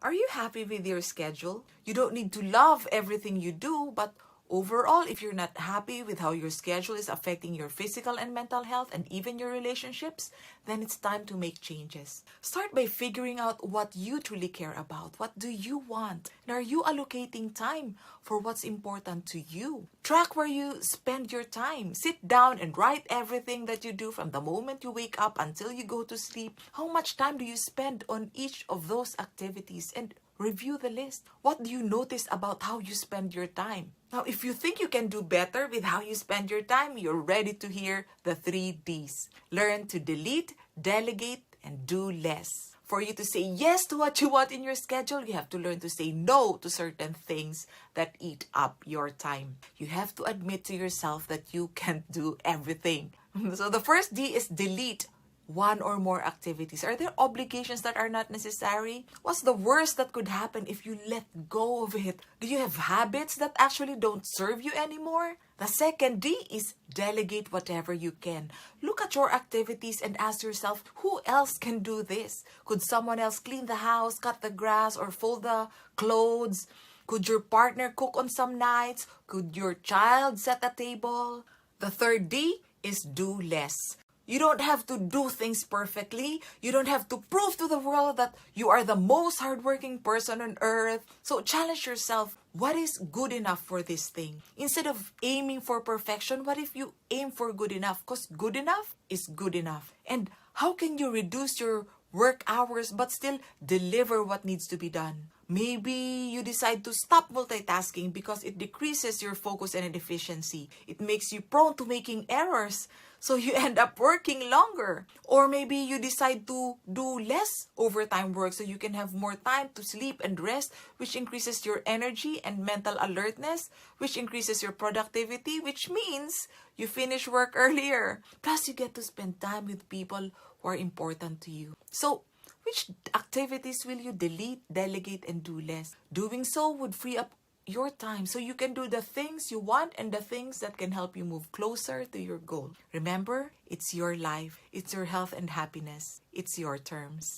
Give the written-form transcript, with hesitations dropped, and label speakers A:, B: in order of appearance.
A: Are you happy with your schedule? You don't need to love everything you do, but overall, if you're not happy with how your schedule is affecting your physical and mental health and even your relationships, then it's time to make changes. Start by figuring out what you truly care about. What do you want? And are you allocating time for what's important to you? Track where you spend your time. Sit down and write everything that you do from the moment you wake up until you go to sleep. How much time do you spend on each of those activities? And review the list. What do you notice about how you spend your time? Now, if you think you can do better with how you spend your time, you're ready to hear the 3 Ds. Learn to delete, delegate, and do less. For you to say yes to what you want in your schedule, you have to learn to say no to certain things that eat up your time. You have to admit to yourself that you can't do everything. So the first D is delete. One or more activities. Are there obligations that are not necessary? What's the worst that could happen if you let go of it? Do you have habits that actually don't serve you anymore? The second D is delegate whatever you can. Look at your activities and ask yourself, who else can do this? Could someone else clean the house, cut the grass, or fold the clothes? Could your partner cook on some nights? Could your child set a table? The third D is do less. You don't have to do things perfectly. You don't have to prove to the world that you are the most hardworking person on earth. So challenge yourself. What is good enough for this thing? Instead of aiming for perfection, what if you aim for good enough? Because good enough is good enough. And how can you reduce your work hours but still deliver what needs to be done? Maybe you decide to stop multitasking because it decreases your focus and efficiency. It makes you prone to making errors, so you end up working longer. Or maybe you decide to do less overtime work so you can have more time to sleep and rest, which increases your energy and mental alertness, which increases your productivity, which means you finish work earlier. Plus, you get to spend time with people who are important to you. So, which activities will you delete, delegate, and do less? Doing so would free up your time so you can do the things you want and the things that can help you move closer to your goal. Remember, it's your life, it's your health and happiness, it's your terms.